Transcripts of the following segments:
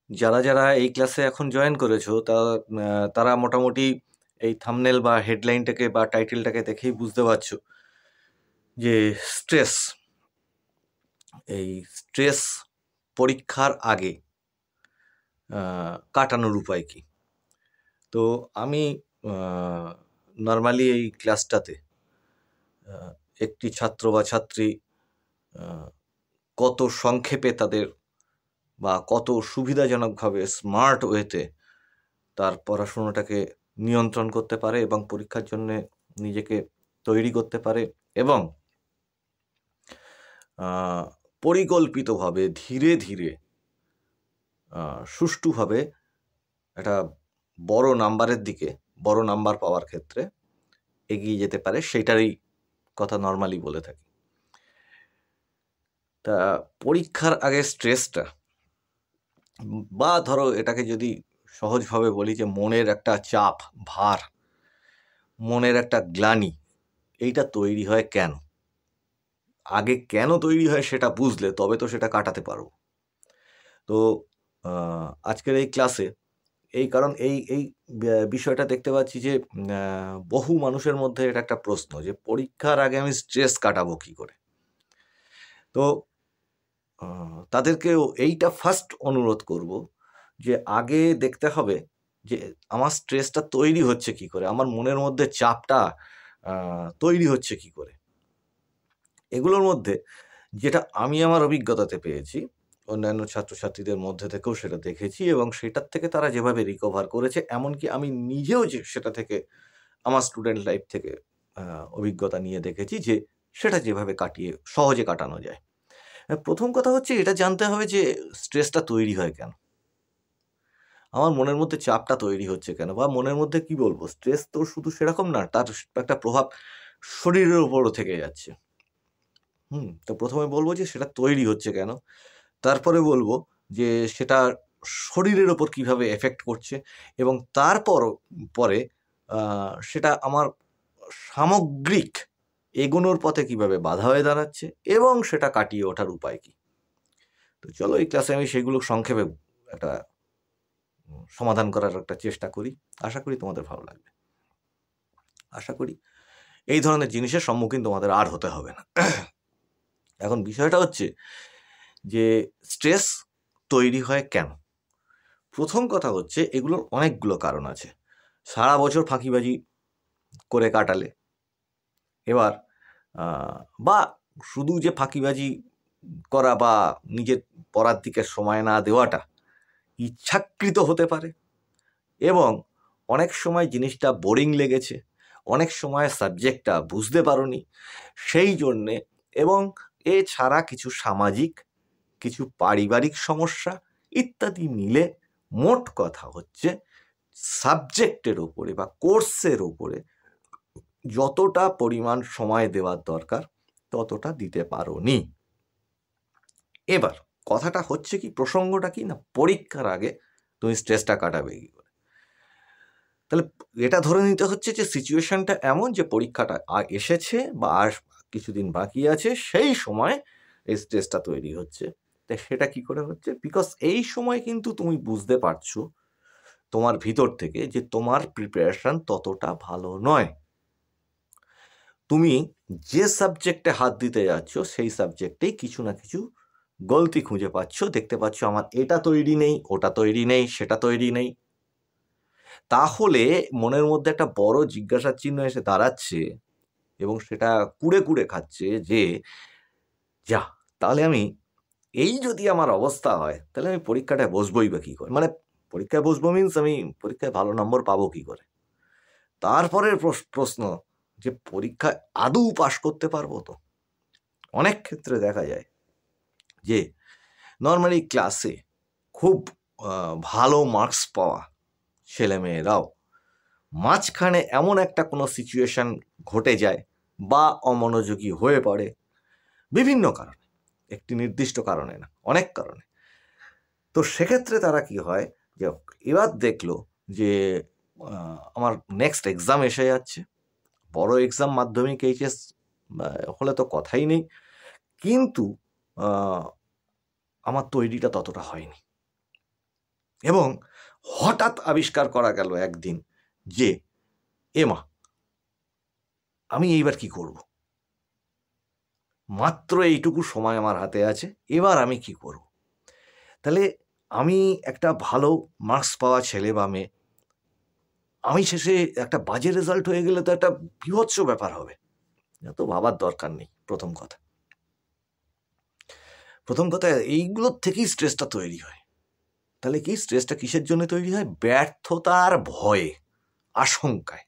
যারা যারা এই ক্লাসে এখন জয়েন করেছো তারা মোটামুটি এই থাম্বনেল বা হেডলাইনটাকে বা টাইটেলটাকে দেখেই বুঝতে পারছো যে স্ট্রেস এই স্ট্রেস পরীক্ষার আগে কাটানোর উপায় কি। তো আমি নর্মালি এই ক্লাসটাতে একটি ছাত্র বা ছাত্রী কত সংক্ষেপে তাদের বা কত সুবিধাজনকভাবে স্মার্ট ওয়েতে তার পড়াশোনাটাকে নিয়ন্ত্রণ করতে পারে এবং পরীক্ষার জন্য নিজেকে তৈরি করতে পারে এবং পরিকল্পিতভাবে ধীরে ধীরে সুষ্ঠুভাবে একটা বড় নাম্বারের দিকে বড় নাম্বার পাওয়ার ক্ষেত্রে এগিয়ে যেতে পারে, সেটারই কথা নর্মালি বলে থাকি। তা পরীক্ষার আগে স্ট্রেসটা, বা ধরো এটাকে যদি সহজভাবে বলি যে মনের একটা চাপ, ভার, মনের একটা গ্লানি, এইটা তৈরি হয় কেন? আগে কেন তৈরি হয় সেটা বুঝলে তবে তো সেটা কাটাতে পারবো। তো আজকের এই ক্লাসে এই বিষয়টা দেখতে পাচ্ছি যে বহু মানুষের মধ্যে এটা একটা প্রশ্ন যে পরীক্ষার আগে আমি স্ট্রেস কাটাবো কি করে। তো তাদেরকেও এইটা ফার্স্ট অনুরোধ করব যে আগে দেখতে হবে যে আমার স্ট্রেসটা তৈরি হচ্ছে কি করে, আমার মনের মধ্যে চাপটা তৈরি হচ্ছে কি করে। এগুলোর মধ্যে যেটা আমি আমার অভিজ্ঞতাতে পেয়েছি, অন্যান্য ছাত্রছাত্রীদের মধ্যে থেকেও সেটা দেখেছি এবং সেটার থেকে তারা যেভাবে রিকভার করেছে, এমনকি আমি নিজেও যে সেটা থেকে আমার স্টুডেন্ট লাইফ থেকে অভিজ্ঞতা নিয়ে দেখেছি যে সেটা যেভাবে সহজে কাটানো যায়। প্রথম কথা হচ্ছে এটা জানতে হবে যে স্ট্রেসটা তৈরি হয় কেন, আমার মনের মধ্যে চাপটা তৈরি হচ্ছে কেন, বা মনের মধ্যে কি বলবো, স্ট্রেস তো শুধু সেরকম না, তার একটা প্রভাব শরীরের উপরও থেকে যাচ্ছে। তো প্রথমে বলবো যে সেটা তৈরি হচ্ছে কেন, তারপরে বলবো যে সেটা শরীরের ওপর কিভাবে এফেক্ট করছে এবং পরে সেটা আমার সামগ্রিক এগোনোর পথে কিভাবে বাধা হয়ে দাঁড়াচ্ছে এবং সেটা কাটিয়ে ওঠার উপায় কি। তো চলো এই ক্লাসে আমি সেগুলো সংক্ষেপে একটা সমাধান করার একটা চেষ্টা করি। আশা করি তোমাদের ভালো লাগবে। আশা করি এই ধরনের জিনিসের সম্মুখীন তোমাদের আর হতে হবে না। এখন বিষয়টা হচ্ছে যে স্ট্রেস তৈরি হয় কেন। প্রথম কথা হচ্ছে এগুলোর অনেকগুলো কারণ আছে। সারা বছর ফাঁকিবাজি করে কাটালে, এবার বা শুধু যে ফাঁকিবাজি করা বা নিজের পড়ার দিকে সময় না দেওয়াটা ইচ্ছাকৃত হতে পারে, এবং অনেক সময় জিনিসটা বোরিং লেগেছে, অনেক সময় সাবজেক্টটা বুঝতে পারোনি সেই জন্যে, এবং এছাড়া কিছু সামাজিক, কিছু পারিবারিক সমস্যা ইত্যাদি মিলে মোট কথা হচ্ছে সাবজেক্টের ওপরে বা কোর্সের ওপরে যতটা পরিমাণ সময় দেওয়ার দরকার ততটা দিতে পারোনি। এবার কথাটা হচ্ছে কি, প্রসঙ্গটা কি না, পরীক্ষার আগে তুমি স্ট্রেসটা কাটাবে কি করে। তাহলে এটা ধরে নিতে হচ্ছে যে সিচুয়েশনটা এমন যে পরীক্ষাটা এসেছে বা আর কিছুদিন বাকি আছে, সেই সময় এই স্ট্রেসটা তৈরি হচ্ছে। তাই সেটা কি করে হচ্ছে, বিকজ এই সময় কিন্তু তুমি বুঝতে পারছো তোমার ভিতর থেকে যে তোমার প্রিপারেশন ততটা ভালো নয়। তুমি যে সাবজেক্টে হাত দিতে যাচ্ছ সেই সাবজেক্টেই কিছু না কিছু গলতি খুঁজে পাচ্ছ, দেখতে পাচ্ছ আমার এটা তৈরি নেই, ওটা তৈরি নেই, সেটা তৈরি নেই। তাহলে মনের মধ্যে একটা বড় জিজ্ঞাসার চিহ্ন এসে দাঁড়াচ্ছে এবং সেটা কুড়ে কুড়ে খাচ্ছে যে যা, তাহলে আমি এই যদি আমার অবস্থা হয় তাহলে আমি পরীক্ষাটায় বসবোই বা কী করে, মানে পরীক্ষায় বসবো মিন্স আমি পরীক্ষায় ভালো নম্বর পাবো কী করে। তারপরের প্রশ্ন যে পরীক্ষায় আদৌ পাশ করতে পারবো তো। অনেক ক্ষেত্রে দেখা যায় যে নর্মালি ক্লাসে খুব ভালো মার্কস পাওয়া ছেলেমেয়েরাও মাঝখানে এমন একটা কোনো সিচুয়েশন ঘটে যায় বা অমনোযোগী হয়ে পড়ে বিভিন্ন কারণে, একটি নির্দিষ্ট কারণে না, অনেক কারণে। তো সেক্ষেত্রে তারা কি হয় যে এবার দেখলো যে আমার নেক্সট এক্সাম এসে যাচ্ছে, বড় এক্সাম, মাধ্যমিক, এইচএস হলে তো কথাই নেই, কিন্তু আমার তৈরিটা ততটা হয়নি। এবং হঠাৎ আবিষ্কার করা গেল একদিন যে এমা আমি এইবার কি করব, মাত্র এইটুকু সময় আমার হাতে আছে, এবার আমি কি করব। তাহলে আমি একটা ভালো মার্কস পাওয়া ছেলে বা মেয়ে, আমি শেষে একটা বাজে রেজাল্ট হয়ে গেলে তো একটা বীভৎস ব্যাপার হবে, এত ভাবার দরকার নেই। প্রথম কথা এইগুলোর থেকেই স্ট্রেসটা তৈরি হয়। তাহলে কি স্ট্রেসটা কিসের জন্য তৈরি হয়? ব্যর্থতার ভয়ে, আশঙ্কায়।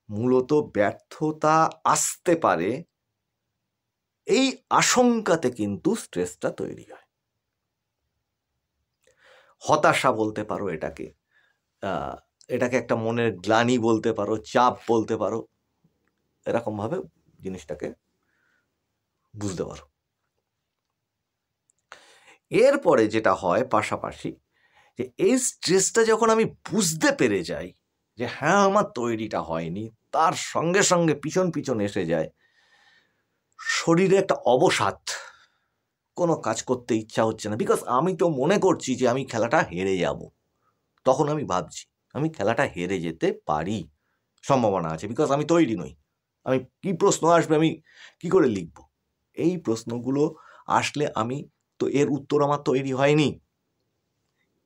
মূলত ব্যর্থতা আসতে পারে এই আশঙ্কাতে কিন্তু স্ট্রেসটা তৈরি হয়। হতাশা বলতে পারো এটাকে, এটাকে একটা মনের গ্লানি বলতে পারো, চাপ বলতে পারো, এরকম ভাবে জিনিসটাকে বুঝতে পারো। এরপরে যেটা হয় পাশাপাশি, যে এই স্ট্রেসটা যখন আমি বুঝতে পেরে যাই যে হ্যাঁ আমার তৈরিটা হয়নি, তার সঙ্গে সঙ্গে পিছন পিছন এসে যায় শরীরে একটা অবসাদ, কোনো কাজ করতে ইচ্ছা হচ্ছে না, বিকজ আমি তো মনে করছি যে আমি খেলাটা হেরে যাব। তখন আমি ভাবছি আমি খেলাটা হেরে যেতে পারি, সম্ভাবনা আছে, বিকজ আমি তৈরি নই। আমি কি প্রশ্ন আসবে আমি কি করে লিখব, এই প্রশ্নগুলো আসলে আমি তো এর উত্তর আমার তৈরি হয়নি।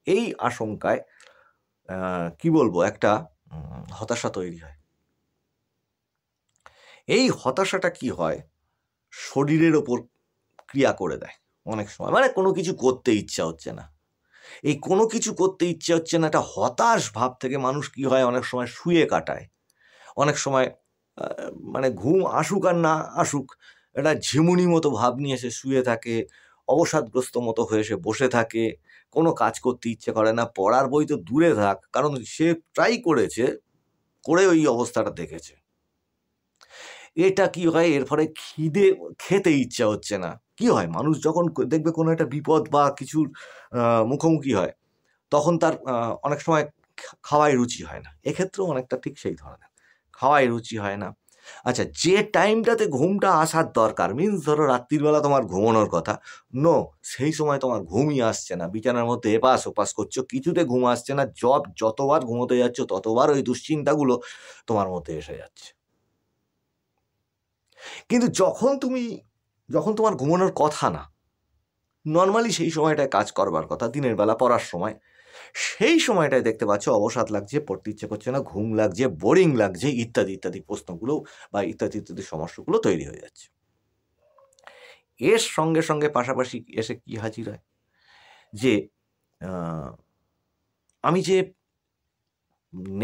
এই আশঙ্কায় কি বলবো একটা হতাশা তৈরি হয়। এই হতাশাটা কি হয়, শরীরের ওপর ক্রিয়া করে দেয় অনেক সময়। মানে কোনো কিছু করতে ইচ্ছা হচ্ছে না, এই কোনো কিছু করতে ইচ্ছে হচ্ছে না, একটা হতাশ ভাব থেকে মানুষ কি হয় অনেক সময় শুয়ে কাটায়। অনেক সময় মানে ঘুম আসুক আর না আসুক, একটা ঝিমুনি মতো ভাব নিয়ে সে শুয়ে থাকে, অবসাদগ্রস্ত মতো হয়ে সে বসে থাকে, কোনো কাজ করতে ইচ্ছে করে না, পড়ার বই তো দূরে থাক, কারণ সে ট্রাই করেছে, করে ওই অবস্থাটা দেখেছে। এটা কি হয়, এর ফলে খেতে ইচ্ছা হচ্ছে না। কি হয়, মানুষ যখন দেখবে কোনো একটা বিপদ বা কিছুর মুখোমুখি হয়, তখন তার অনেক সময় খাওয়ায় রুচি হয় না। এক্ষেত্রেও অনেকটা ঠিক সেই ধরনের, খাওয়ায় রুচি হয় না। আচ্ছা, যে টাইমটাতে ঘুমটা আসার দরকার, মিন্স ধরো রাত্রিবেলা তোমার ঘুমানোর কথা, সেই সময় তোমার ঘুমই আসছে না, বিছানার মধ্যে এপাশ ওপাশ করছো, কিছুতে ঘুম আসছে না, যতবার ঘুমোতে যাচ্ছ ততবার ওই দুশ্চিন্তাগুলো তোমার মধ্যে এসে যাচ্ছে। কিন্তু যখন তোমার ঘুমানোর কথা না, নর্মালি সেই সময়টায় কাজ করবার কথা, দিনের বেলা পড়ার সময়, সেই সময়টায় দেখতে পাচ্ছ অবসাদ লাগছে, পড়তে ইচ্ছে করছে না, ঘুম লাগছে, বোরিং লাগছে, ইত্যাদি ইত্যাদি প্রশ্নগুলো বা ইত্যাদি ইত্যাদি সমস্যাগুলো তৈরি হয়ে যাচ্ছে। এর সঙ্গে সঙ্গে পাশাপাশি এসে কি হাজির হয়, যে আমি যে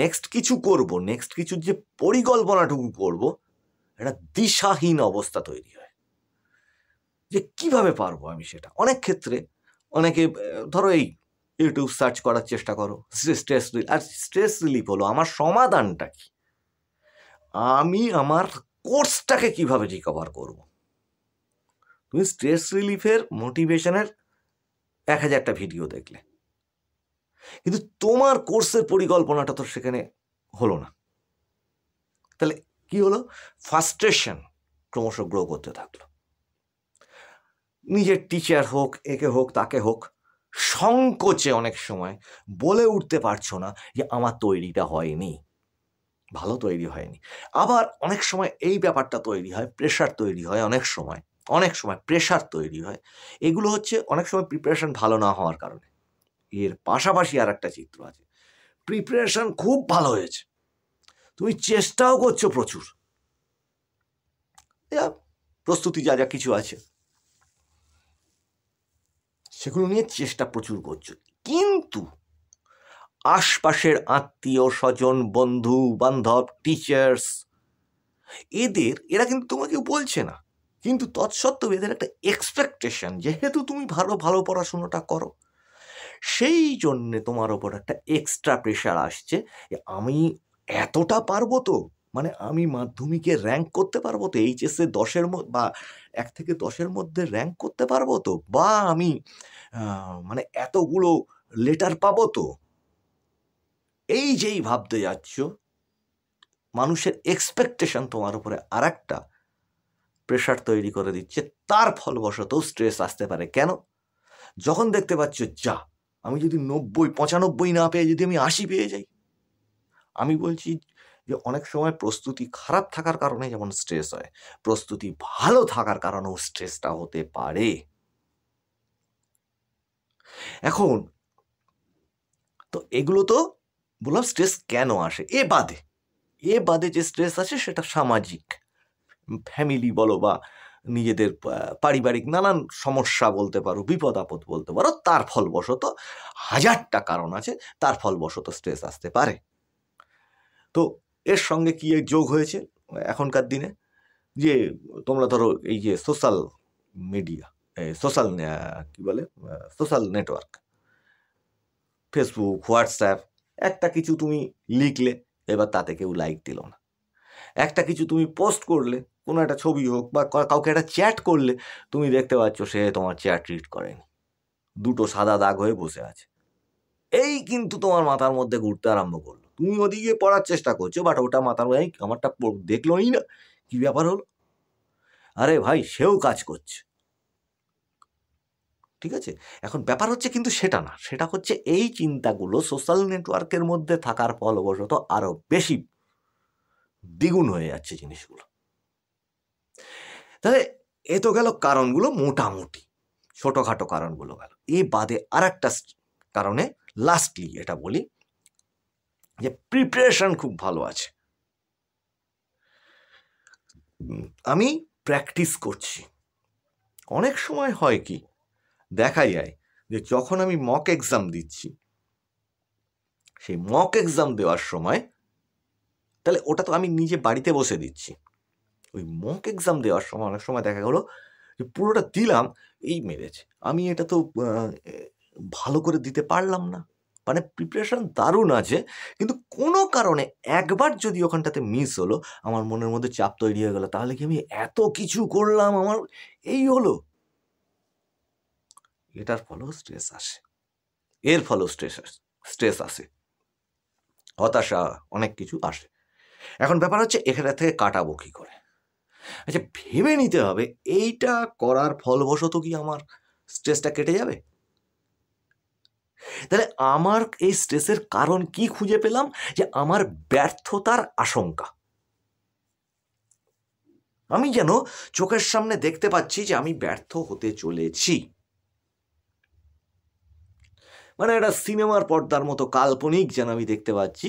নেক্সট কিছু করব, নেক্সট কিছুর যে পরিকল্পনাটুকু করব, একটা দিশাহীন অবস্থা তৈরি হয় যে কিভাবে পারবো আমি সেটা। অনেক ক্ষেত্রে অনেকে ধরো এই ইউটিউব সার্চ করার চেষ্টা করো, স্ট্রেস রিলিফ হলো, আমার সমাধানটা কি, আমি আমার কোর্সটাকে কিভাবে রিকভার করব। তুমি স্ট্রেস রিলিফের মোটিভেশনের 1000টা ভিডিও দেখলে, কিন্তু তোমার কোর্সের পরিকল্পনাটা তো সেখানে হলো না। তাহলে কি হলো, ফ্রাস্ট্রেশন ক্রমশ গ্রো করতে থাকলো। নিজের টিচার হোক, একে হোক তাকে হোক, সংকোচে অনেক সময় বলে উঠতে পারছো না যে আমার তৈরিটা হয়নি, ভালো তৈরি হয়নি। আবার অনেক সময় এই ব্যাপারটা তৈরি হয়, প্রেশার তৈরি হয়, অনেক সময় প্রেশার তৈরি হয়। এগুলো হচ্ছে অনেক সময় প্রিপারেশন ভালো না হওয়ার কারণে। এর পাশাপাশি আর একটা চিত্র আছে, প্রিপারেশন খুব ভালো হয়েছে, তুমি চেষ্টাও করছো প্রচুর, প্রস্তুতি যা যা কিছু আছে সেগুলো নিয়ে চেষ্টা প্রচুর করছো, কিন্তু আশপাশের আত্মীয় স্বজন, বন্ধু বান্ধব, টিচার্স, এরা কিন্তু তোমাকে বলছে না, কিন্তু তৎসত্ত্বেও এদের একটা এক্সপেকটেশন, যেহেতু তুমি ভালো পড়াশোনাটা করো, সেই জন্যে তোমার ওপর একটা এক্সট্রা প্রেশার আসছে যে আমি এতটা পারবো তো, মানে আমি মাধ্যমিকে র্যাঙ্ক করতে পারবো তো, এইচএসে 10-এর বা 1 থেকে 10-এর মধ্যে র্যাঙ্ক করতে পারবো তো, বা আমি মানে এতগুলো লেটার পাবো তো। এই যেই ভাবতে যাচ্ছ, মানুষের এক্সপেকটেশন তোমার উপরে আর একটা প্রেশার তৈরি করে দিচ্ছে, তার ফলবশত স্ট্রেস আসতে পারে। কেন? যখন দেখতে পাচ্ছ যা আমি যদি 95 না পেয়ে যদি আমি 80 পেয়ে যাই, আমি বলছি যে অনেক সময় প্রস্তুতি খারাপ থাকার কারণে যেমন স্ট্রেস হয়, প্রস্তুতি ভালো থাকার কারণেও স্ট্রেসটা হতে পারে। এখন তো এগুলো তো বললাম স্ট্রেস কেন আসে। এ বাদে যে স্ট্রেস আছে সেটা সামাজিক, ফ্যামিলি বলো বা নিজেদের পারিবারিক নানান সমস্যা বলতে পারো, বিপদ আপদ বলতে পারো, তার ফলবশত হাজারটা কারণ আছে, তার ফলবশত স্ট্রেস আসতে পারে। তো এর সঙ্গে কি যোগ হয়েছে এখনকার দিনে, যে তোমরা ধরো এই যে সোশ্যাল মিডিয়া, সোশ্যাল কি বলে সোশ্যাল নেটওয়ার্ক, ফেসবুক, হোয়াটসঅ্যাপ, একটা কিছু তুমি লিখলে, এবার তাতে কেউ লাইক দিল না। একটা কিছু তুমি পোস্ট করলে, কোনো একটা ছবি হোক বা কাউকে একটা চ্যাট করলে, তুমি দেখতে পাচ্ছ সে তোমার চ্যাট রিড করেনি, দুটো সাদা দাগ হয়ে বসে আছে। এই কিন্তু তোমার মাথার মধ্যে ঘুরতে আরম্ভ করলো। তুমি ওদিকে পড়ার চেষ্টা করছো, বাট ওটা মাথার মধ্যে আমারটা দেখলোই না, কি ব্যাপার হলো? আরে ভাই, সেও কাজ করছে, ঠিক আছে? এখন ব্যাপার হচ্ছে কিন্তু সেটা না, সেটা হচ্ছে এই চিন্তাগুলো সোশ্যাল নেটওয়ার্কের মধ্যে থাকার ফলবশত আরো বেশি দ্বিগুণ হয়ে যাচ্ছে জিনিসগুলো। তাহলে এ তো গেল কারণগুলো, মোটামুটি ছোটখাটো কারণগুলো গেল। এ বাদে আর একটা কারণে লাস্টলি এটা বলি যে প্রিপারেশন খুব ভালো আছে। আমি প্র্যাকটিস করছি। অনেক সময় হয় কি, দেখা যায় যে যখন আমি মক এক্সাম দিচ্ছি, সেই মক এক্সাম দেওয়ার সময়, তাহলে ওটা তো আমি নিজে বাড়িতে বসে দিচ্ছি, ওই মক এক্সাম দেওয়ার সময় অনেক সময় দেখা গেলো যে পুরোটা দিলাম, এই মেরেছে, আমি এটা তো ভালো করে দিতে পারলাম না। মানে প্রিপারেশন দারুণ আছে, কিন্তু কোনো কারণে একবার যদি ওখানটাতে মিস হলো, আমার মনের মধ্যে চাপ তৈরি হয়ে গেল, তাহলে কি আমি এত কিছু করলাম, আমার এই হলো। এটার ফলেও স্ট্রেস আসে, এর ফলেও স্ট্রেস আসে, হতাশা, অনেক কিছু আসে। এখন ব্যাপার হচ্ছে এখানে থেকে কাটাবো কি করে। আচ্ছা, ভেবে নিতে হবে এইটা করার ফলবশত কি আমার স্ট্রেসটা কেটে যাবে? তাহলে আমার এই স্ট্রেসের কারণ কি খুঁজে পেলাম, যে আমার ব্যর্থতার আশঙ্কা। আমি যেন চোখের সামনে দেখতে পাচ্ছি যে আমি ব্যর্থ হতে চলেছি, মানে একটা সিনেমার পর্দার মতো কাল্পনিক যেন আমি দেখতে পাচ্ছি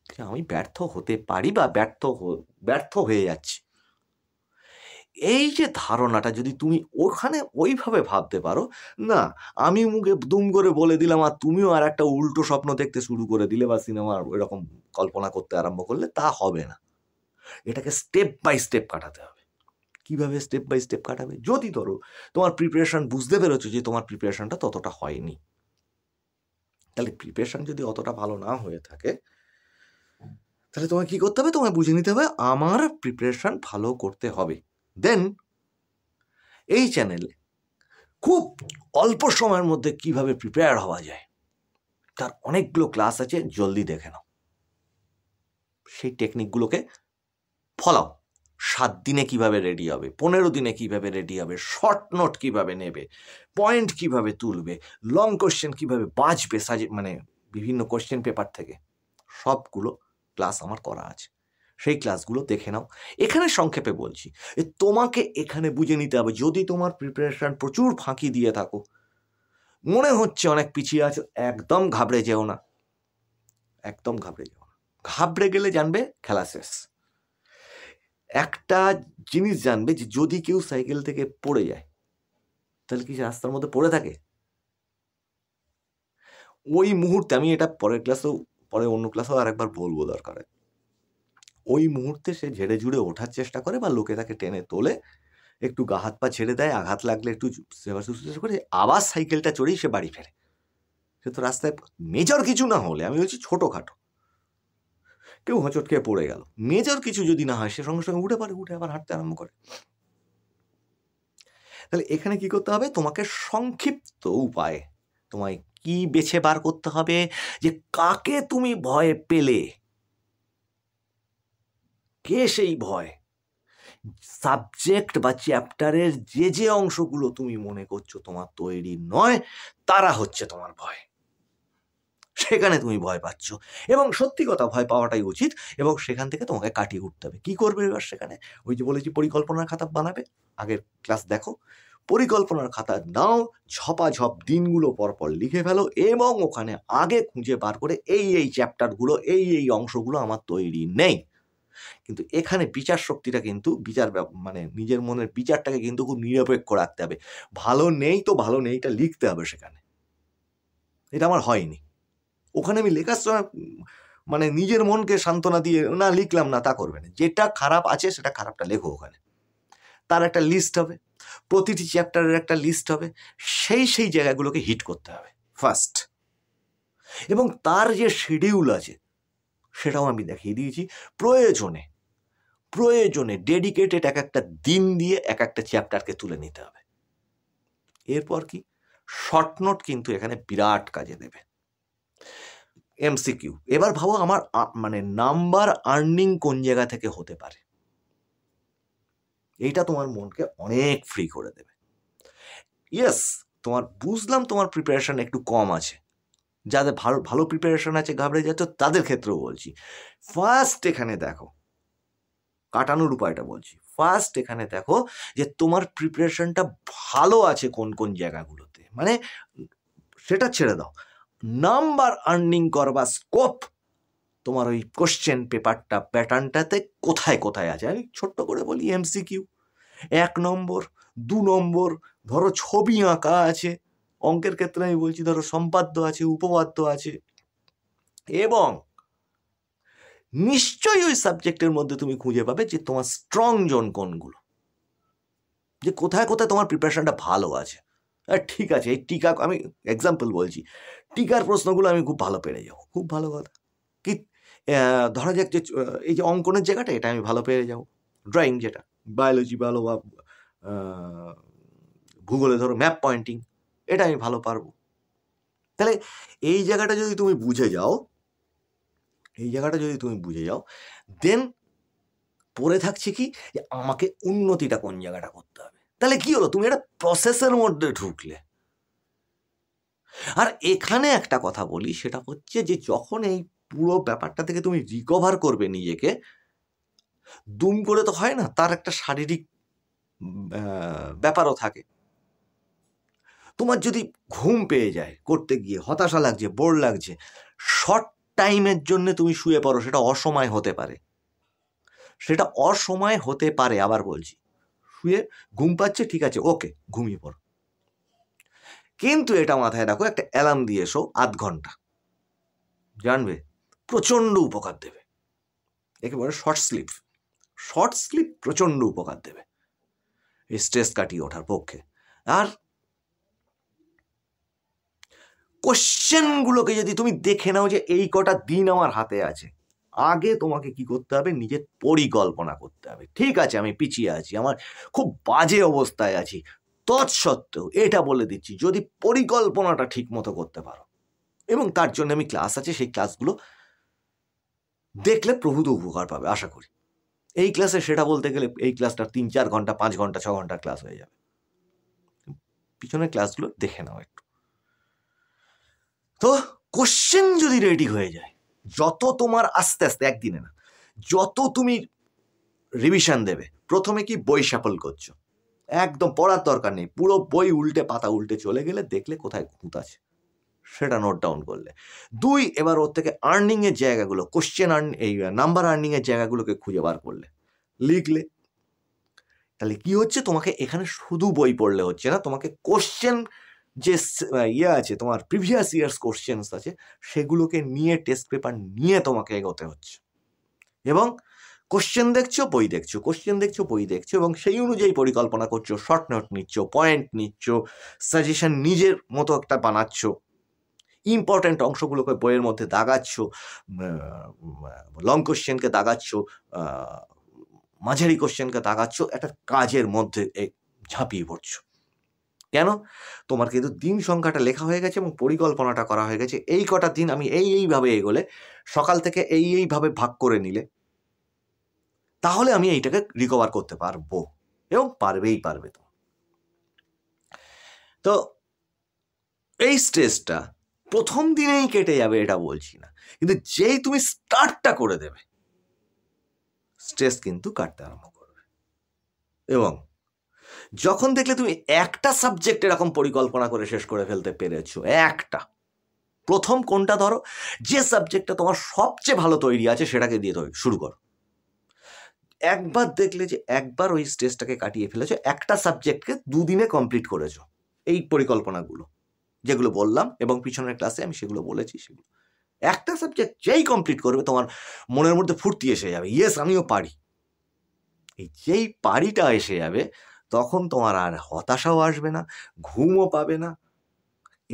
যে আমি ব্যর্থ হতে পারি বা ব্যর্থ হয়ে যাচ্ছি। এই যে ধারণাটা যদি তুমি ওখানে ওইভাবে ভাবতে পারো, না আমি মুখে দুম করে বলে দিলাম আর তুমিও আর একটা উল্টো স্বপ্ন দেখতে শুরু করে দিলে বা সিনেমার ওইরকম কল্পনা করতে আরম্ভ করলে, তা হবে না। এটাকে স্টেপ বাই স্টেপ কাটাতে হবে। কিভাবে স্টেপ বাই স্টেপ কাটাবে? যদি ধরো তোমার প্রিপারেশন বুঝতে পেরেছো যে তোমার প্রিপারেশনটা ততটা হয়নি, তাহলে প্রিপারেশন যদি অতটা ভালো না হয়ে থাকে, তাহলে তোমায় কি করতে হবে? তোমায় বুঝে নিতে হবে আমার প্রিপারেশন ভালো করতে হবে। দেন এই চ্যানেলে খুব অল্প সময়ের মধ্যে কিভাবে প্রিপেয়ার হওয়া যায় তার অনেকগুলো ক্লাস আছে, জলদি দেখে নাও। সেই টেকনিকগুলোকে ফলাও। 7 দিনে কিভাবে রেডি হবে, 15 দিনে কিভাবে রেডি হবে, শর্ট নোট কিভাবে নেবে, পয়েন্ট কিভাবে তুলবে, লং কোশ্চেন কিভাবে বাঁচবে, মানে বিভিন্ন কোশ্চেন পেপার থেকে, সবগুলো ক্লাস আমার করা আছে। সেই ক্লাসগুলো দেখে নাও। এখানে সংক্ষেপে বলছি, তোমাকে এখানে বুঝে নিতে হবে, যদি তোমার প্রিপারেশন প্রচুর ফাঁকি দিয়ে থাকো, মনে হচ্ছে অনেক পিছিয়ে আছে, একদম ঘাবড়ে যেও না, একদম ঘাবড়ে যেও না। ঘাবড়ে গেলে জানবে খেলা শেষ। একটা জিনিস জানবে যে যদি কেউ সাইকেল থেকে পড়ে যায়, তাহলে কি রাস্তার মধ্যে পড়ে থাকে? ওই মুহূর্তে, আমি এটা পরে অন্য ক্লাসেও আরেকবার বলবো দরকারে, ওই মুহূর্তে সে ঝেড়ে ঝুড়ে ওঠার চেষ্টা করে বা লোকে তাকে টেনে তোলে, একটু গা হাত পা ছেড়ে দেয়, আঘাত লাগলে একটু সেবা শুশ্রূষা করে আবার সাইকেলটা চড়েই সে বাড়ি ফেরে। সে তো রাস্তায় মেজর কিছু না হলে, আমি বলছি ছোটোখাটো, কেউ হোঁচট খেয়ে পড়ে গেল, মেজর কিছু যদি না হয়, সে সঙ্গে সঙ্গে উঠে পারে, উঠে আবার হাঁটতে আরম্ভ করে। তাহলে এখানে কি করতে হবে? তোমাকে সংক্ষিপ্ত উপায়ে তোমায় কি বেছে বার করতে হবে, যে কাকে তুমি ভয় পেলে, কে সেই ভয়, সাবজেক্ট বা চ্যাপ্টারের যে অংশগুলো তুমি মনে করছো তোমার তৈরি নয়, তারা হচ্ছে তোমার ভয়। সেখানে তুমি ভয় পাচ্ছ, এবং সত্যি কথা ভয় পাওয়াটাই উচিত, এবং সেখান থেকে তোমাকে কাটিয়ে উঠতে হবে। কি করবে এবার সেখানে? ওই যে বলেছি পরিকল্পনার খাতা বানাবে, আগের ক্লাস দেখো, পরিকল্পনার খাতা নাও, ঝপাঝপ দিনগুলো পরপর লিখে ফেলো, এবং ওখানে আগে খুঁজে বার করে এই চ্যাপ্টারগুলো, এই অংশগুলো আমার তৈরি নেই। কিন্তু এখানে বিচার শক্তিটা কিন্তু মানে নিজের মনের বিচারটাকে কিন্তু খুব নিরপেক্ষ রাখতে হবে। ভালো নেই তো ভালো নেইটা লিখতে হবে সেখানে। এটা আমার হয়নি। ওখানে আমি লেখার সময় মানে নিজের মনকে সান্ত্বনা দিয়ে না লিখলাম না, তা করবে না। যেটা খারাপ আছে সেটা খারাপটা লেখো ওখানে। তার একটা লিস্ট হবে, প্রতিটি চ্যাপ্টারের একটা লিস্ট হবে, সেই জায়গাগুলোকে হিট করতে হবে ফার্স্ট। এবং তার যে শিডিউল আছে সেটাও আমি দেখিয়ে দিয়েছি। প্রয়োজনে ডেডিকেটেড এক একটা দিন দিয়ে এক একটা চ্যাপ্টারকে তুলে নিতে হবে। এরপর কি, শর্ট নোট কিন্তু এখানে বিরাট কাজে দেবে। এমসিকিউ, এবার ভাবো আমার মানে নাম্বার আর্নিং কোন জায়গা থেকে হতে পারে, এইটা তোমার মনকে অনেক ফ্রি করে দেবে। ইয়েস, তোমার বুঝলাম তোমার প্রিপারেশন একটু কম আছে, যাদের ভালো প্রিপারেশন আছে ঘাবড়ে যাচ্ছ তাদের ক্ষেত্রেও বলছি, ফার্স্ট এখানে দেখো, কাটানোর উপায়টা বলছি। ফার্স্ট এখানে দেখো যে তোমার প্রিপারেশনটা ভালো আছে কোন কোন জায়গাগুলোতে, মানে সেটা ছেড়ে দাও, নাম্বার আর্নিং করবার স্কোপ তোমার ওই কোশ্চেন পেপারটা প্যাটার্নটাতে কোথায় কোথায় আছে। আমি ছোট্ট করে বলি, এমসিকিউ 1 নম্বর, 2 নম্বর, ধরো ছবি আঁকা আছে, অঙ্কের ক্ষেত্রে আমি বলছি ধরো সম্পাদ্য আছে, উপপাদ্য আছে, এবং নিশ্চয়ই ওই সাবজেক্টের মধ্যে তুমি খুঁজে পাবে যে তোমার স্ট্রং জোন কোনগুলো, যে কোথায় কোথায় তোমার প্রিপারেশনটা ভালো আছে। ঠিক আছে, এই টিকা, আমি এক্সাম্পল বলছি, টিকার প্রশ্নগুলো আমি খুব ভালো পেরে যাবো, খুব ভালো কথা। কি ধরা যাক যে এই যে অঙ্কনের জায়গাটা, এটা আমি ভালো পেরে যাবো। ড্রয়িং যেটা, বায়োলজি ভালো, বা ভূগোলে ধরো ম্যাপ পয়েন্টিং, এটা আমি ভালো পারবো। তাহলে এই জায়গাটা যদি তুমি বুঝে যাও, দেন পড়ে থাকছে কি, যে আমাকে উন্নতিটা কোন জায়গাটা করতে হবে। তাহলে কি হলো, তুমি একটা প্রসেসের মধ্যে ঢুকলে। আর এখানে একটা কথা বলি, সেটা হচ্ছে যে যখন এই পুরো ব্যাপারটা থেকে তুমি রিকভার করবে নিজেকে, দুম করে তো হয় না, তার একটা শারীরিক ব্যাপারও থাকে। তোমার যদি ঘুম পেয়ে যায় করতে গিয়ে, হতাশা লাগছে, বোর লাগছে, শর্ট টাইমের জন্য তুমি শুয়ে পড়ো, সেটা অসময় হতে পারে, আবার বলছি, শুয়ে ঘুম পাচ্ছে, ঠিক আছে, ওকে, ঘুমিয়ে পড়ো, কিন্তু এটা মাথায় রাখো, একটা অ্যালার্ম দিয়ে এসো আধ ঘন্টা, জানবে প্রচন্ড উপকার দেবে। একেবারে শর্ট স্লিপ প্রচন্ড উপকার দেবে এই স্ট্রেস কাটিয়ে ওঠার পক্ষে। আর কোশ্চেনগুলোকে যদি তুমি দেখে নাও যে এই কটা দিন আমার হাতে আছে, আগে তোমাকে কি করতে হবে, নিজের পরিকল্পনা করতে হবে। ঠিক আছে, আমি পিছিয়ে আছি, আমার খুব বাজে অবস্থায় আছি, তৎসত্ত্বেও এটা বলে দিচ্ছি, যদি পরিকল্পনাটা ঠিক মতো করতে পারো, এবং তার জন্য আমি ক্লাস আছে, সেই ক্লাসগুলো দেখলে প্রভূত উপকার পাবে আশা করি। এই ক্লাসে সেটা বলতে গেলে এই ক্লাসটা 3-4 ঘন্টা, 5 ঘন্টা, 6 ঘন্টা ক্লাস হয়ে যাবে। পিছনের ক্লাসগুলো দেখে নাও একটু। তো কোশ্চেন যদি রেডি হয়ে যায়, যত তোমার আস্তে আস্তে, একদিনে না, যত তুমি রিভিশন দেবে, প্রথমে কি বই সাফল করছো, একদম পড়ার দরকার নেই, পুরো বই উল্টে, পাতা উল্টে চলে গেলে দেখলে কোথায় খুঁত আছে, সেটা নোট ডাউন করলে। 2, এবার ওর থেকে আর্নিং এর জায়গাগুলো, এই নাম্বার আর্নিং এর জায়গাগুলোকে খুঁজে বার করলে, লিখলে। তাহলে কি হচ্ছে, তোমাকে এখানে শুধু বই পড়লে হচ্ছে না, তোমাকে কোশ্চেন যে আছে, তোমার প্রিভিয়াস ইয়ার্স কোশ্চেন আছে, সেগুলোকে নিয়ে, টেস্ট পেপার নিয়ে তোমাকে এগোতে হচ্ছে। এবং কোশ্চেন দেখছো, বই দেখছো, কোশ্চেন দেখছো, বই দেখছো, এবং সেই অনুযায়ী পরিকল্পনা করছো, শর্ট নোট নিচ্ছ, পয়েন্ট নিচ্ছ, সাজেশন নিজের মতো একটা বানাচ্ছ, ইম্পর্ট্যান্ট অংশগুলোকে বইয়ের মধ্যে দাগাচ্ছ, লং কোশ্চেনকে দাগাচ্ছ, মাঝারি কোশ্চেনকে দাগাচ্ছ, একটা কাজের মধ্যে ঝাঁপিয়ে পড়ছো। কেন? তোমার কিন্তু দিন সংখ্যাটা লেখা হয়ে গেছে এবং পরিকল্পনাটা করা হয়ে গেছে। এই কটা দিন আমি এইভাবে এগোলে, সকাল থেকে এইভাবে ভাগ করে নিলে, তাহলে আমি এইটাকে রিকভার করতে পারবো, এবং পারবে তো। এই স্ট্রেসটা প্রথম দিনেই কেটে যাবে এটা বলছি না, কিন্তু যেই তুমি স্টার্টটা করে দেবে স্ট্রেস কিন্তু কাটতে আরম্ভ করবে। এবং যখন দেখলে তুমি একটা সাবজেক্ট এরকম পরিকল্পনা করে শেষ করে ফেলতে পেরেছো, একটা, প্রথম কোনটা ধরো, যে সাবজেক্টটা তোমার সবচেয়ে ভালো তৈরি আছে সেটাকে দিয়ে শুরু করো। একবার দেখলে যে একবার ওই স্ট্রেসটাকে কাটিয়ে ফেলেছো, একটা সাবজেক্টকে 2 দিনে কমপ্লিট করেছো, এই পরিকল্পনাগুলো যেগুলো বললাম এবং পিছনের ক্লাসে আমি সেগুলো বলেছি, সেগুলো একটা সাবজেক্ট যেই কমপ্লিট করবে তোমার মনের মধ্যে ফুর্তি এসে যাবে, ইয়েস আমিও পারি। এই যেই পারিটা এসে যাবে তখন তোমার আর হতাশাও আসবে না, ঘুমও পাবে না।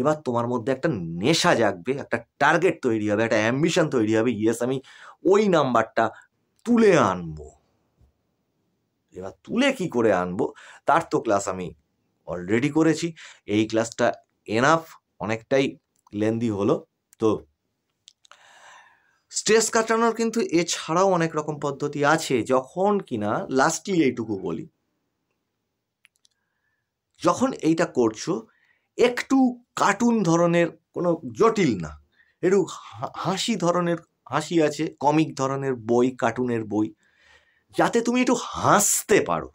এবার তোমার মধ্যে একটা নেশা জাগবে, একটা টার্গেট তৈরি হবে, একটা অ্যাম্বিশন তৈরি হবে, ইয়েস আমি ওই নাম্বারটা তুলে আনবো। এবার তুলে কি করে আনবো তার তো ক্লাস আমি অলরেডি করেছি। এই ক্লাসটা এনাফ, অনেকটাই লেন্দি হলো। তো স্ট্রেস কাটানোর কিন্তু এছাড়াও অনেক রকম পদ্ধতি আছে, যখন কিনা লাস্টলি এইটুকু বলি, যখন এইটা করছো একটু কার্টুন ধরনের, কোনো জটিল না, একটু হাসি ধরনের, হাসি আছে, কমিক ধরনের বই, কার্টুনের বই, যাতে তুমি একটু হাসতে পারো।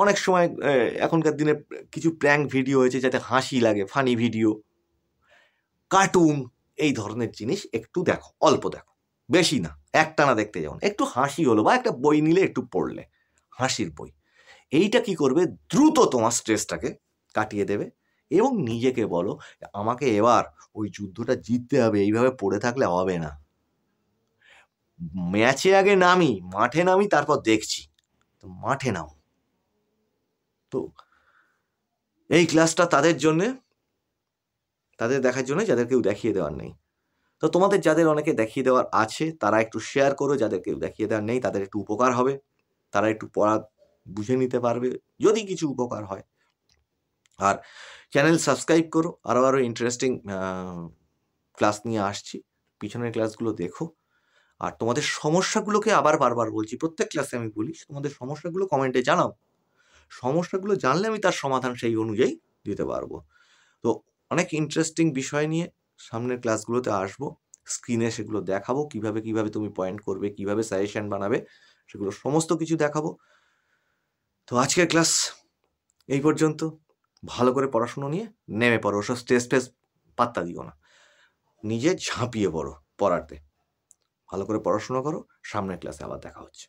অনেক সময় এখনকার দিনে কিছু প্র্যাঙ্ক ভিডিও হয়েছে যাতে হাসি লাগে, ফানি ভিডিও, কার্টুন, এই ধরনের জিনিস একটু দেখো, অল্প দেখো, বেশি না, একটানা দেখতে যাও, একটু হাসি হলো, বা একটা বই নিলে একটু পড়লে, হাসির বই। এইটা কি করবে, দ্রুত তোমার স্ট্রেসটাকে কাটিয়ে দেবে। এবং নিজেকে বলো আমাকে এবার ওই যুদ্ধটা জিততে হবে, এইভাবে পড়ে থাকলে হবে না, ম্যাচে আগে নামি, মাঠে নামি, তারপর দেখছি। তো মাঠে নাও। তো এই ক্লাসটা তাদের জন্যে, তাদের দেখার জন্য যাদের কেউ দেখিয়ে দেওয়ার নেই। তো তোমাদের যাদের অনেকে দেখিয়ে দেওয়ার আছে তারা একটু শেয়ার করো, যাদের কেউ দেখিয়ে দেওয়ার নেই তাদের একটু উপকার হবে, তারা একটু পড়া বুঝে নিতে পারবে যদি কিছু উপকার হয়। আর চ্যানেল সাবস্ক্রাইব করো, আরও ইন্টারেস্টিং ক্লাস নিয়ে আসছি, পিছনের ক্লাসগুলো দেখো। আর তোমাদের সমস্যাগুলোকে আবার বারবার বলছি, প্রত্যেক ক্লাসে আমি বলি তোমাদের সমস্যাগুলো কমেন্টে জানাও, সমস্যাগুলো জানলে আমি তার সমাধান সেই অনুযায়ী দিতে পারবো। তো অনেক ইন্টারেস্টিং বিষয় নিয়ে সামনের ক্লাসগুলোতে আসবো, স্ক্রিনে সেগুলো দেখাবো, কিভাবে কিভাবে তুমি পয়েন্ট করবে, কিভাবে সাজেশন বানাবে, সেগুলো সমস্ত কিছু দেখাবো। তো আজকের ক্লাস এই পর্যন্ত। ভালো করে পড়াশুনো নিয়ে নেমে পড়ো, ওসব স্ট্রেস ফ্রেস পাত্তা দিও না, নিজে ঝাঁপিয়ে পড়ো পড়াতে। ভালো করে পড়াশোনা করো, সামনের ক্লাসে আবার দেখা হচ্ছে।